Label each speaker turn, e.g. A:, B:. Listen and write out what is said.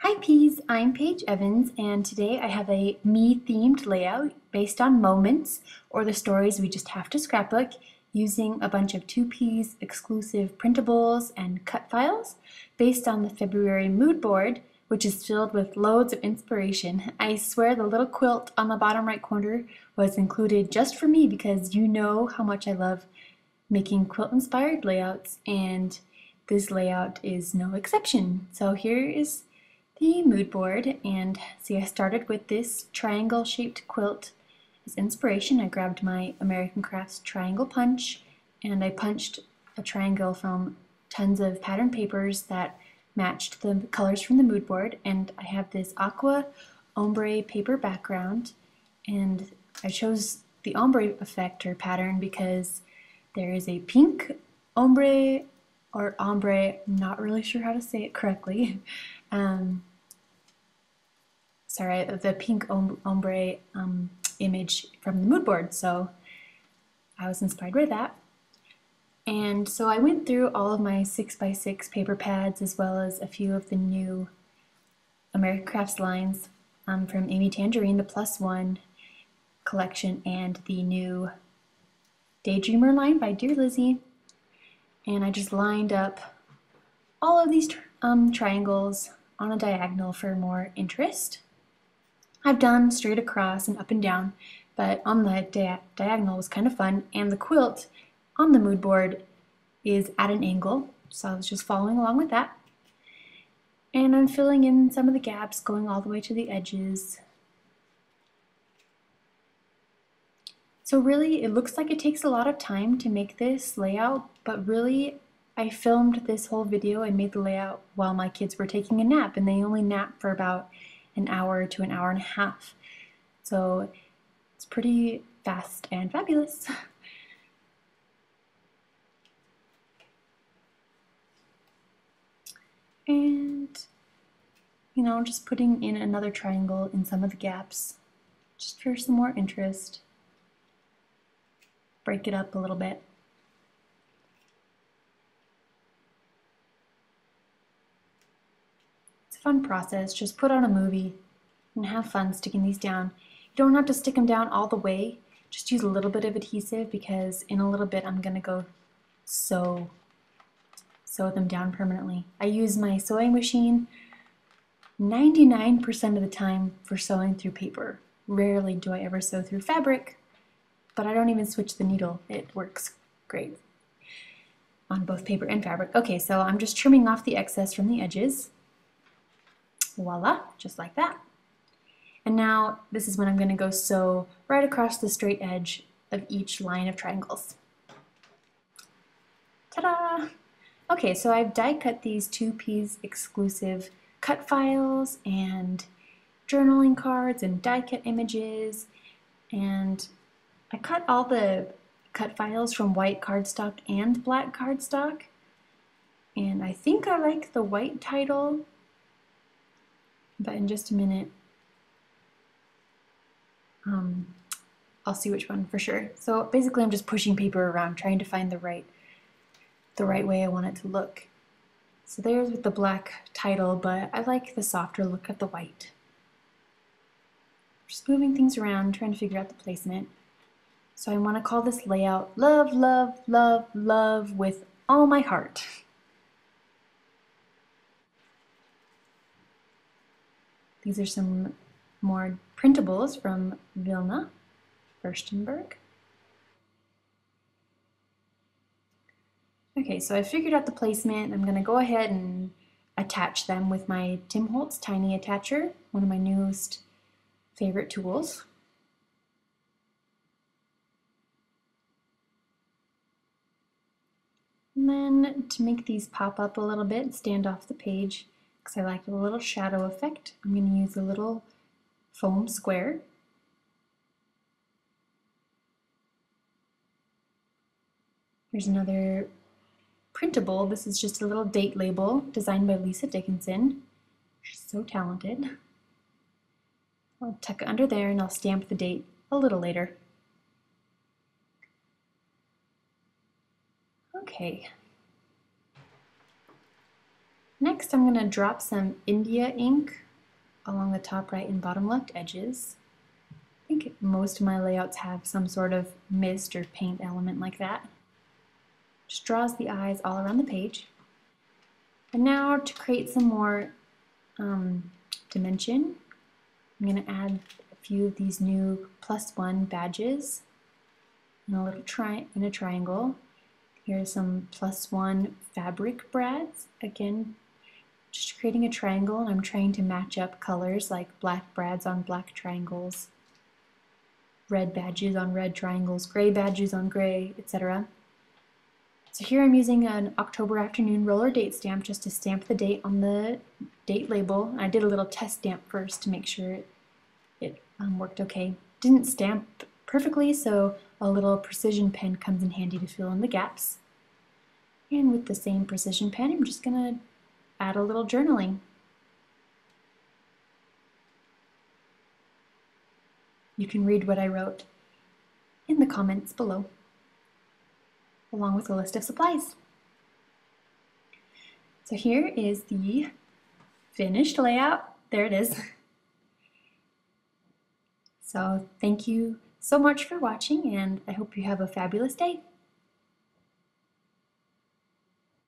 A: Hi Peas, I'm Paige Evans, and today I have a me-themed layout based on moments or the stories we just have to scrapbook using a bunch of 2Ps exclusive printables and cut files based on the February mood board, which is filled with loads of inspiration. I swear the little quilt on the bottom right corner was included just for me because you know how much I love making quilt-inspired layouts, and this layout is no exception. So here is the mood board, and see, I started with this triangle shaped quilt as inspiration. I grabbed my American Crafts triangle punch and I punched a triangle from tons of pattern papers that matched the colors from the mood board, and I have this aqua ombre paper background, and I chose the ombre effect or pattern because there is a pink ombre or ombre, I'm not really sure how to say it correctly. Sorry, the pink ombre image from the mood board, so I was inspired by that. And so I went through all of my 6x6 paper pads as well as a few of the new American Crafts lines from Amy Tangerine, the +1 collection, and the new Daydreamer line by Dear Lizzie. And I just lined up all of these triangles on a diagonal for more interest. I've done straight across and up and down, but on the diagonal was kind of fun, and the quilt on the mood board is at an angle, so I was just following along with that. And I'm filling in some of the gaps going all the way to the edges. So really, it looks like it takes a lot of time to make this layout, but really, I filmed this whole video and made the layout while my kids were taking a nap, and they only nap for about an hour to an hour and a half. So it's pretty fast and fabulous. And, you know, just putting in another triangle in some of the gaps, just for some more interest. Break it up a little bit. It's a fun process. Just put on a movie and have fun sticking these down. You don't have to stick them down all the way. Just use a little bit of adhesive because in a little bit I'm going to go sew them down permanently. I use my sewing machine 99% of the time for sewing through paper. Rarely do I ever sew through fabric, but I don't even switch the needle. It works great on both paper and fabric. Okay, so I'm just trimming off the excess from the edges. Voila, just like that. And now this is when I'm going to go sew right across the straight edge of each line of triangles. Ta-da! Okay, so I've die cut these 2Ps exclusive cut files and journaling cards and die cut images, and I cut all the cut files from white cardstock and black cardstock, and I think I like the white title, but in just a minute I'll see which one for sure. So basically I'm just pushing paper around trying to find the right way I want it to look. So there's with the black title, but I like the softer look of the white. Just moving things around, trying to figure out the placement. So I want to call this layout Love, Love, Love, Love with all my heart. These are some more printables from Vilna Furstenberg. Okay, so I figured out the placement. I'm going to go ahead and attach them with my Tim Holtz Tiny Attacher, one of my newest favorite tools. And then to make these pop up a little bit, stand off the page, because I like a little shadow effect, I'm going to use a little foam square. Here's another printable. This is just a little date label designed by Lisa Dickinson. She's so talented. I'll tuck it under there and I'll stamp the date a little later. Okay. Next, I'm going to drop some India ink along the top right and bottom left edges. I think most of my layouts have some sort of mist or paint element like that. Just draws the eyes all around the page. And now to create some more dimension, I'm going to add a few of these new +1 badges in a little triangle. Here's some +1 fabric brads. Again, just creating a triangle, and I'm trying to match up colors like black brads on black triangles, red badges on red triangles, gray badges on gray, etc. So here I'm using an October afternoon roller date stamp just to stamp the date on the date label. I did a little test stamp first to make sure it worked okay. Didn't stamp perfectly, so a little precision pen comes in handy to fill in the gaps. And with the same precision pen, I'm just going to add a little journaling. You can read what I wrote in the comments below, along with a list of supplies. So here is the finished layout. There it is. So thank you so much for watching, and I hope you have a fabulous day.